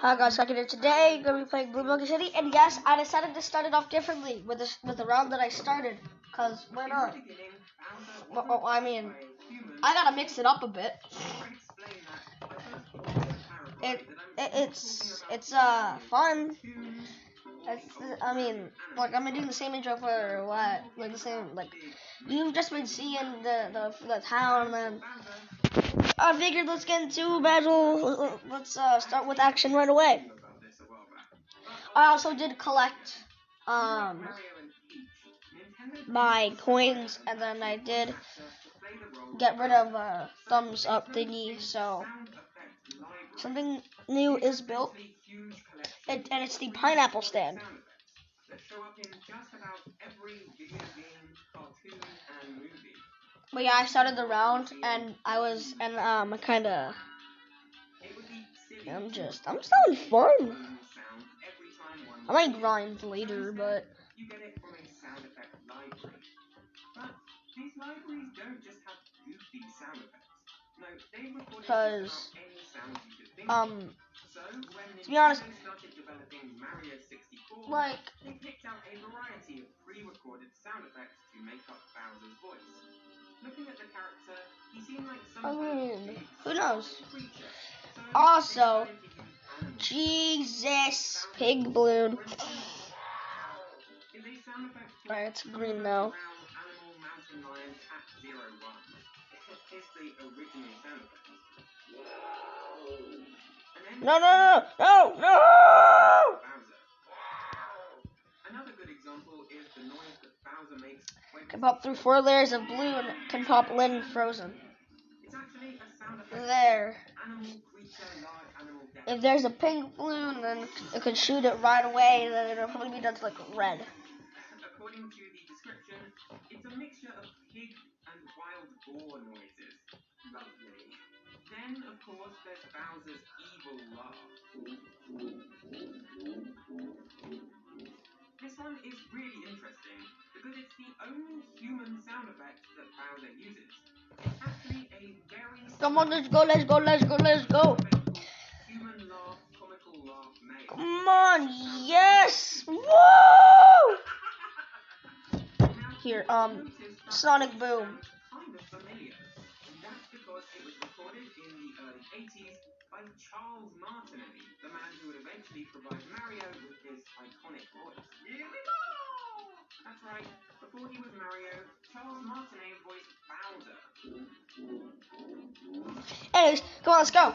Hi guys, Second here. Today we're gonna be playing Blue City, and yes, I decided to start it off differently with the round that I started, cause why not? Well, I mean, I gotta mix it up a bit. It's fun. I mean, like I'm doing the same intro for what, like the same, like you've just been seeing the town, and then I figured let's get into battle. Let's start with action right away. I also did collect my coins, and then I did get rid of thumbs up thingy, so something new is built, and it's the pineapple stand. But yeah, I started the round, and I'm still having fun. I might grind later, but because to be honest, like I mean, who knows? Also, Jesus, pig balloon. Alright, it's green now. No, no, no, no, no! Can pop through 4 layers of blue and can pop Lynn frozen. There. If there's a pink balloon, then it can shoot it right away, and then it'll probably be done to like red. According to the description, it's a mixture of pig and wild boar noises. Lovely. Then, of course, there's Bowser's evil laugh. This one is really interesting because it's the only human sound effect that Bowser uses. It's actually a very Come on, let's go. Human laugh, comical laugh, made. Come on, yes! Woo! Here, Sonic Boom. That's because it was recorded in the early 80s by Charles Martinet, the man who would eventually provide Mario with his iconic voice. Here we go! That's right. Before he was Mario, Charles Martinet voiced Bowser. Anyways, come on, let's go.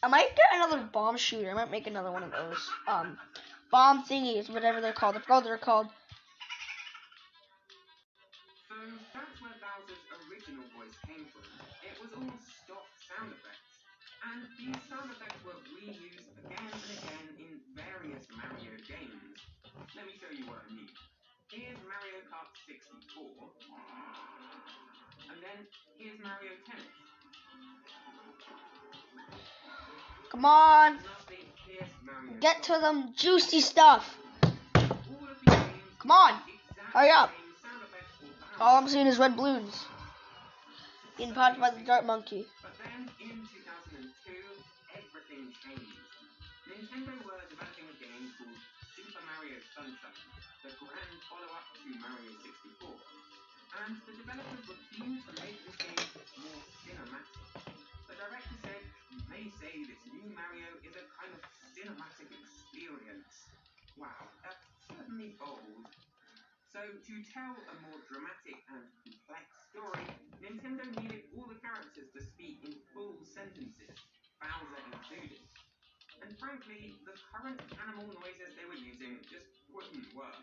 I might get another bomb shooter. I might make another one of those. Bomb thingies, whatever they're called. I forgot what they're called. So that's where Bowser's original voice came from. It was all stock sound effects. And these sound effects were reused again and again in various Mario games. Let me show you what I mean. Here's Mario Kart 64. And then here's Mario Tennis. Come on! Get to them juicy stuff! Come on! Hurry up! All I'm seeing is red balloons being popped by the dart monkey. But then in 2002, everything changed. Nintendo were developing a game called Super Mario Sunshine, the grand follow-up to Mario 64. And the developers were keen to make this game more cinematic. The director said, "You may say this new Mario is a kind of cinematic experience." Wow, that's certainly bold. So, to tell a more dramatic and complex story, Nintendo needed all the characters to speak in full sentences, Bowser included. And frankly, the current animal noises they were using just wouldn't work.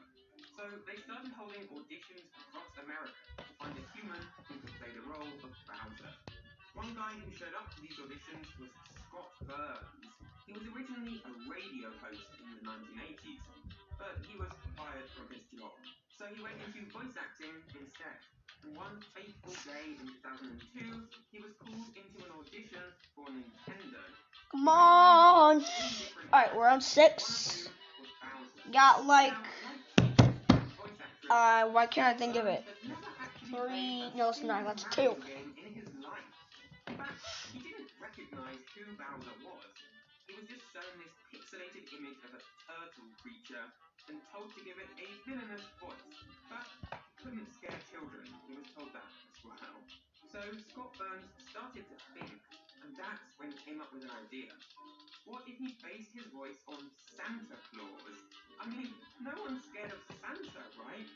So they started holding auditions across America to find a human who could play the role of Bowser. One guy who showed up to these auditions was Scott Burns. He was originally a radio host in the 1980s, but he was fired from his job. So he went into voice acting instead. And one fateful day in 2002, he was called into an audition for Nintendo. Come on! Alright, we're on 6. Got like... why can't I think of it? 3... No, it's not. That's 2. He didn't recognize who Bowser was. He was just shown this pixelated image of a turtle creature and told to give it a villainous voice. But he couldn't scare children, he was told that as well. So Scott Burns started to think, and that's when he came up with an idea. What if he based his voice on Santa Claus? I mean, no one's scared of Santa, right?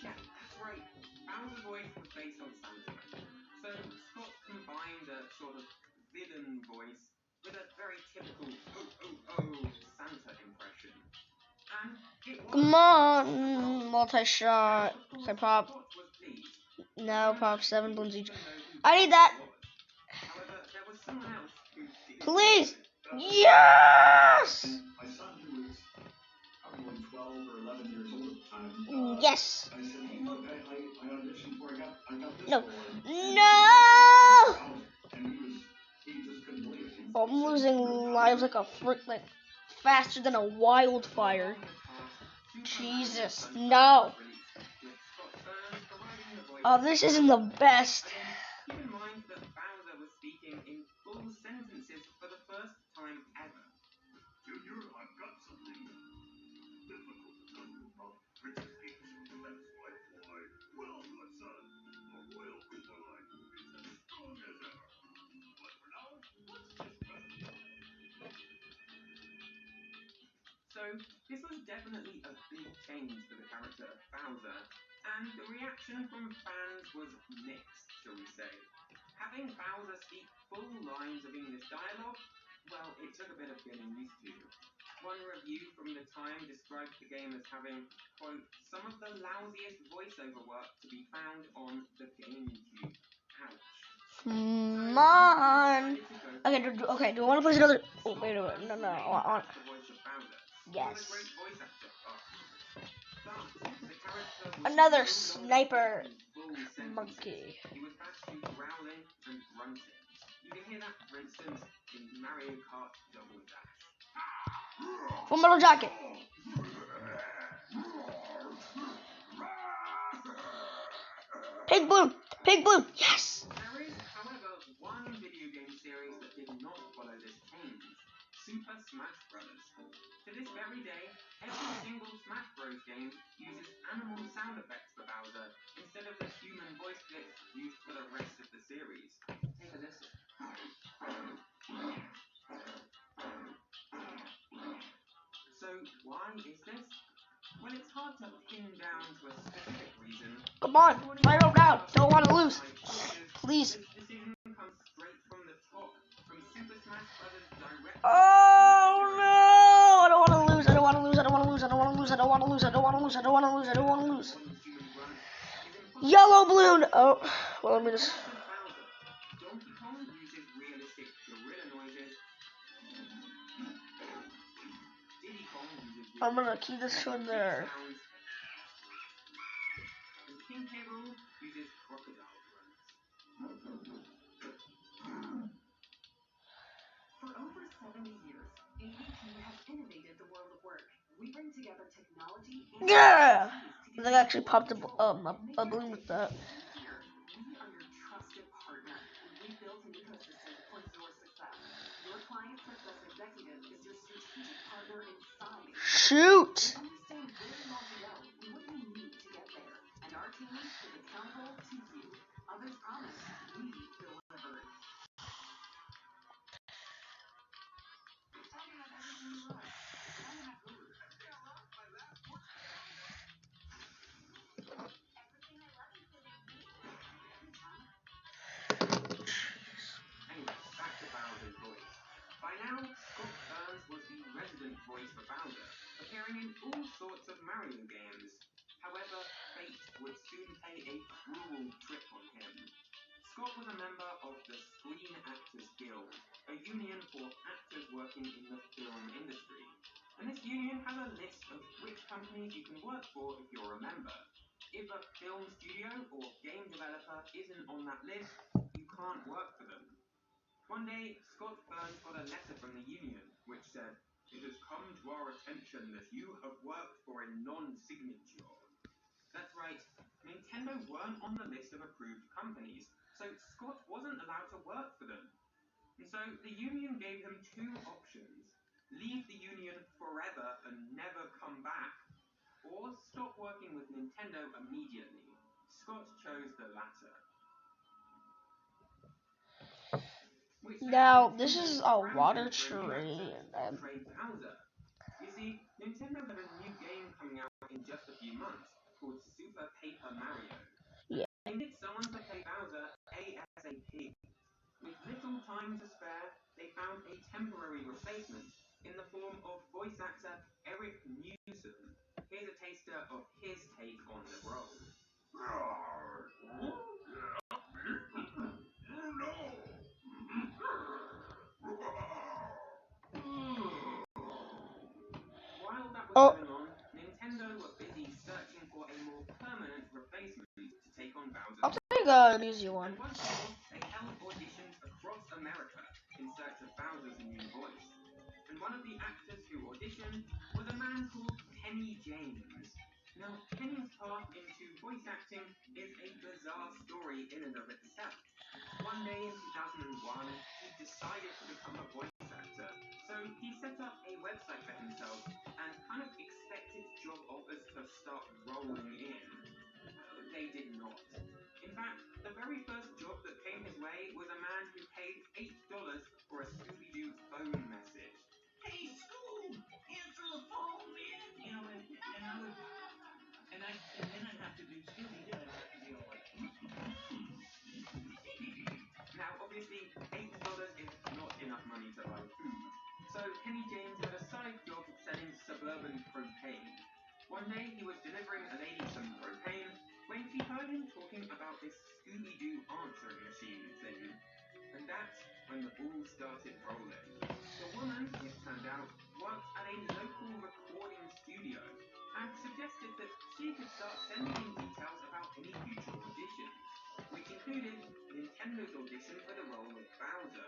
Yeah, that's right. Bowser's voice was based on Santa. So Scott combined a sort of villain voice with a very typical oh Santa impression. And it was Come on, multi-shot. Can I pop? Scott was pleased. No, pop 7 balloons each. Even though he I need that. was. However, there was someone else who didn't. Please. Yes. My son, who was probably 12 or 11 years old at the time, Yes. I said, hey, look, I auditioned for, I got this No. role. No. And he just couldn't believe it. I'm losing lives like a frick, like faster than a wildfire. Jesus, no. Oh, this isn't the best. Keep in mind that Bowser was speaking in full sentences for the first time ever. Junior, I've got something difficult to tell you about Princess Peach. That's why, well, my son, a royal Crystalline is as strong as ever. But for now, let's just rest. So, this was definitely a big change for the character of Bowser, and the reaction from fans was mixed, shall we say. Having Bowser speak full lines of English dialogue, well, it took a bit of getting used to. One review from the time described the game as having, quote, some of the lousiest voiceover work to be found on the GameCube. Ouch. Come on. Okay, do I want to place another? Oh, wait a minute. No. I want. Yes. Another sniper monkey. He was back to growling and grunting. You can hear that, for instance, in Mario Kart Double Dash. Full Metal Jacket. Pig Bloon. Yes. There is, however, one video game series that did not follow this change. Super Smash Bros. To this very day, every single Smash Bros. Game uses animal sound effects for Bowser instead of the human voice clips used for the rest of the series. Take a listen. So, why is this? Well, it's hard to pin down to a specific reason. Come on, fire up now. Don't want to lose. Please. This decision comes straight from the top, from Super Smash Bros. Direct. Oh no! I don't want to lose. Yellow balloon. Oh, well, let me just. Donkey Kong uses realistic gorilla noises. Diddy Kong uses I'm gonna keep this from there. sounds. And King K. Rool uses crocodile grunts. For over 70 years, ADT has innovated the world of work. We bring together technology and Yeah. I think I actually popped a balloon with that. here. We are your trusted partner. We built an ecosystem for your success. Your client success executive is your strategic partner inside. Shoot. We understand where you want to go and what you need to get there. And our team is accountable to you. Others promise, we deliver. Anyway, back to Bowser's voice. By now, Scott Burns was the resident voice for Bowser, appearing in all sorts of Mario games. However, fate would soon play a cruel trick on him. Scott was a member of the Screen Actors Guild, a union for actors working in the film industry. And this union has a list of which companies you can work for if you're a member. If a film studio or game developer isn't on that list, you can't work for them. One day, Scott Burns got a letter from the union, which said, "It has come to our attention that you have worked for a non-signature." That's right, Nintendo weren't on the list of approved companies, so Scott wasn't allowed to work for them. So the union gave him two options: leave the union forever and never come back, or stop working with Nintendo immediately. Scott chose the latter. Now, this is a water terrain. Bowser. You see, Nintendo had a new game coming out in just a few months called Super Paper Mario. Yeah. They needed someone to play Bowser ASAP. With little time to spare, they found a temporary replacement in the form of voice actor Eric Newsom. Here's a taster of his take on the role. While that was going on, Nintendo were busy searching for a more permanent replacement to take on Bowser's I'll take an easy one. And once more, they held auditions across America in search of Bowser's new voice. And one of the actors who auditioned was a man called Kenny James. Now, Kenny's path into voice acting is a bizarre story in and of itself. One day in 2001, he decided to become a voice actor. So he set up a website for himself and kind of expected job offers to start rolling in. They did not. In fact, the very first job that came his way was a man who paid $8 for a Scooby-Doo phone message. Hey, Scoob, answer the phone, man. You know, and then I'd have to do Scooby-Doo. I'd have to be all like. Now, obviously, $8 is not enough money to buy food. So Kenny James had a side job selling suburban propane. One day he was delivering a lady some propane when she heard him talking about this Scooby-Doo answering machine thing. And that's when the ball started rolling. The woman, it turned out, worked at a local recording studio and suggested that she could start sending in details about any future auditions, which included Nintendo's audition for the role of Bowser.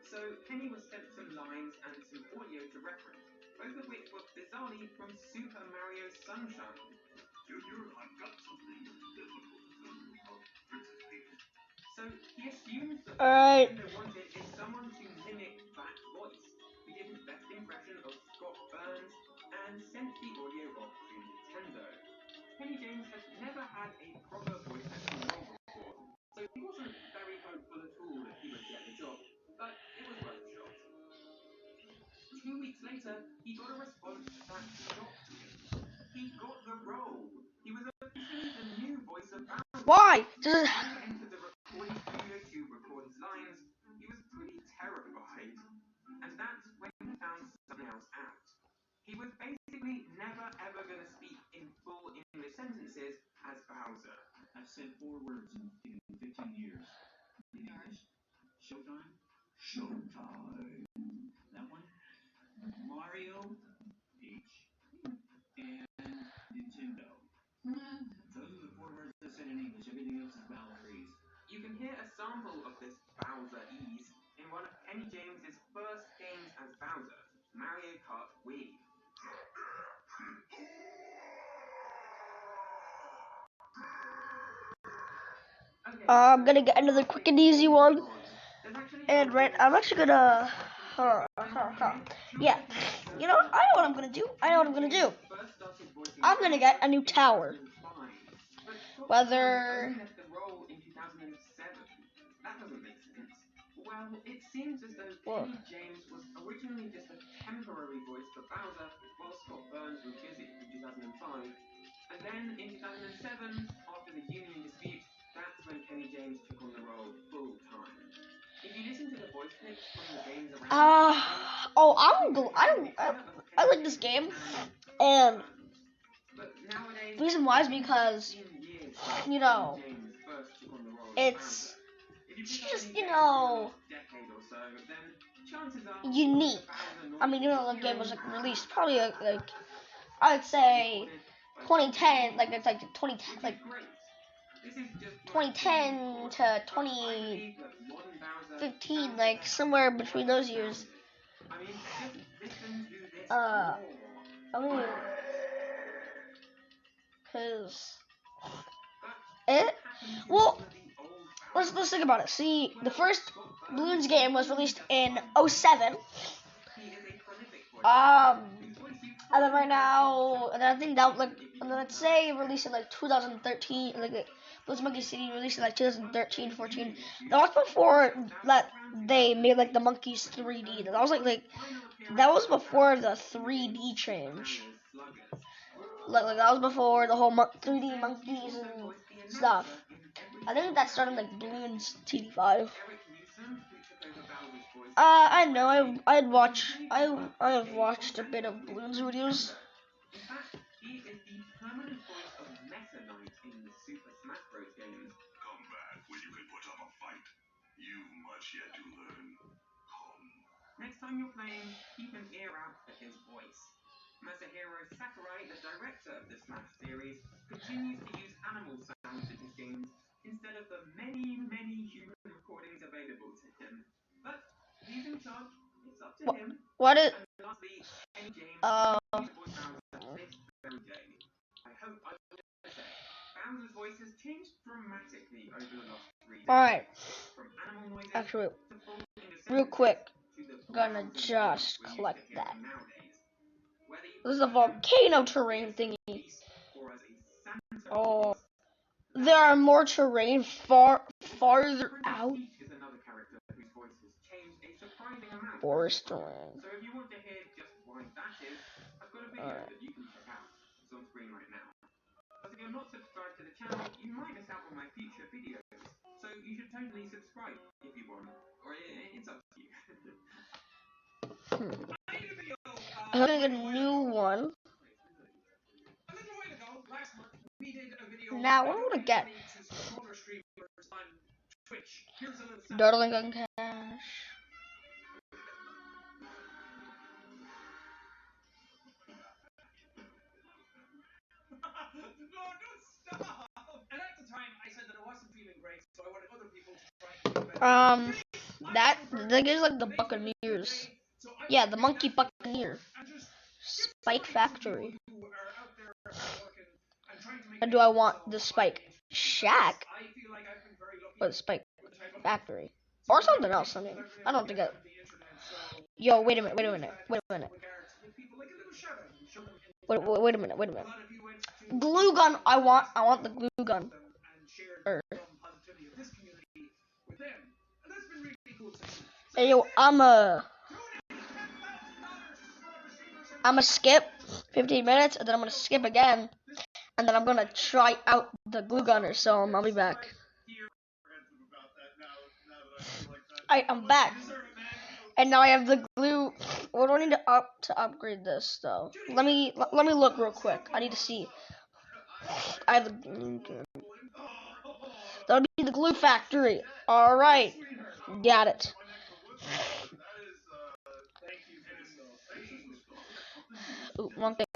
So Kenny was sent some lines and some audio to reference, both of which were bizarrely from Super Mario Sunshine. Junior, I've got something difficult to tell you about Princess Peach. So he assumed that what Nintendo wanted is someone to mimic that voice. He did his best impression of Scott Burns and sent the audio off to Nintendo. Kenny James had never had a proper voice acting role before, so he wasn't very hopeful at all that he would get the job, but it was worth a shot. 2 weeks later, he got a response that shocked him. He got the role. He was officially the new voice of Bowser. Why? When he entered the recording studio to record his lines, he was pretty terrified. And that's when he found something else out. He was basically never ever going to speak in full English sentences as Bowser. I've said 4 words in 15 years. In English. Showtime? Showtime. That one? Mario, Peach, and Nintendo. Those are the 4 words I said in English. Everything else is vowel freeze. You can hear a sample of this Bowser-ese in one of Kenny James's first games as Bowser, Mario Kart Wii. Okay, I'm gonna get another quick and easy one. And I'm actually gonna. Yeah. You know, I know what I'm gonna do. I'm gonna get a new tower. Whether. That doesn't make sense. Well, it seems as though Kenny James was originally just a temporary voice for Bowser while Scott Burns was busy in 2005. And then in 2007, after the union dispute, that's when Kenny James took on the role full time. If you listen to the voice clips from the games around I like this game, and the reason why is because, you know, it's just, you know, unique. I mean, you know, the game was like released probably like I would say 2010, like it's like 2010, like 2010 to 2015, like somewhere between those years. I mean, cause well, let's think about it. See, the first Bloons game was released in '07. He is a prolific voice And whose voice you then right now, and then I think that like, and then let's say released in like 2013, like Bloons Monkey City released in like 2013, 14. That was before that they made like the monkeys 3D. That was like that was before the 3D change. Like that was before the whole 3D monkeys and stuff. I think that started like Bloons TD5. I know. I've watched a bit of Bloons videos. In fact, he is the permanent voice of Meta Knight in the Super Smash Bros. Games. Come back when you can put up a fight. You've much yet to learn. Come. Next time you're playing, keep an ear out for his voice. Masahiro Sakurai, the director of the Smash series, continues to use animal sounds in his games instead of the many, many human recordings available to him. But he's in charge. It's up to him. What is? And lastly, any game voice Bowser this very day. I hope I will say Bowser's voice has changed dramatically over the last 3 days. Alright. From animal noises Actually, to full real quick, to the gonna growls and just we're used to collect hearing that. nowadays. Whether you This is a prefer volcano terrain thingy. or as a Santa Oh, Claus, there are more terrain farther Princess out. Peach is another character whose voice has changed a surprising amount. Forest terrain. So if you want to hear just why that is, I've got a video that you can check out. It's on screen right now. But if you're not subscribed to the channel, you might miss out on my future videos. So you should totally subscribe if you want, or it's up to you. I'm gonna get a new one. Now, what do I want to get? Darling on cash. That is like the Buccaneers. Yeah, the Monkey Buccaneer. Spike Factory. Or do I want the Spike Shack? Or the Spike Factory? Or something else, I mean. I don't think I... Yo, wait a minute. Wait a minute. Glue gun, I want the glue gun. Hey, yo, I'ma skip 15 minutes, and then I'm gonna skip again, and then I'm gonna try out the glue gunner, so I'll be back. Alright, I'm back. And now I have the glue. What do I need to upgrade this though? Let me look real quick. I need to see. I have the glue gun. That'll be the glue factory. Alright. Got it. Ooh, one thing.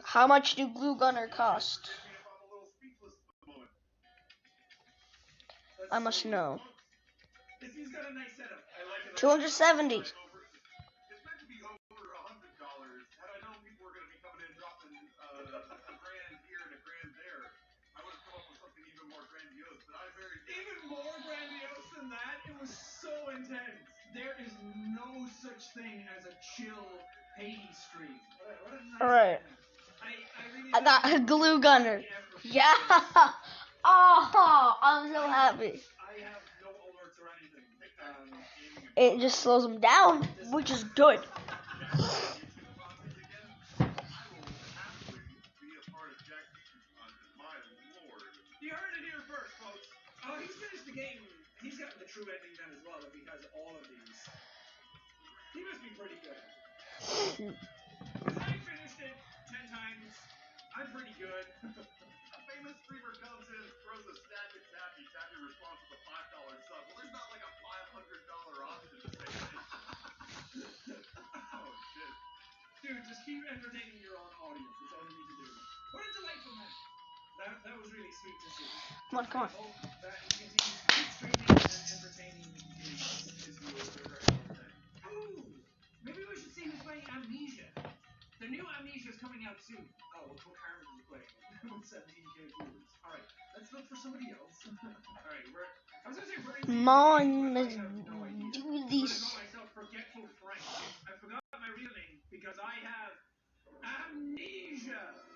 How much do glue gunner cost? I must know. 270. Even more grandiose than that, it was so intense. There is no such thing as a chill Hades stream. What a nice Alright. really I got a glue gunner. Yeah. Oh, I'm so happy. I have no alerts or anything. It just slows them down, which is good. You heard it here first, folks. Oh, he's finished the game. He's gotten the true ending done as well, if he has all of these. He must be pretty good. I finished it 10 times. I'm pretty good. A famous streamer comes in, throws a stack of Tappy. Tappy responds with a $5 sub. Well, there's not like a $500 option to say oh, shit. Dude, just keep entertaining your own audience. That's all you need to do. What a delightful man. That was really sweet to see. Come on. I hope that he continues to keep streaming and entertaining his viewers throughout the day. Ooh, maybe we should see who's playing Amnesia. The new Amnesia is coming out soon. Oh, well, Cook Harmon is playing with 17k viewers. All right, let's look for somebody else. All right, I was gonna say Come on, let's do this. myself forgetful French. I forgot my real name because I have amnesia.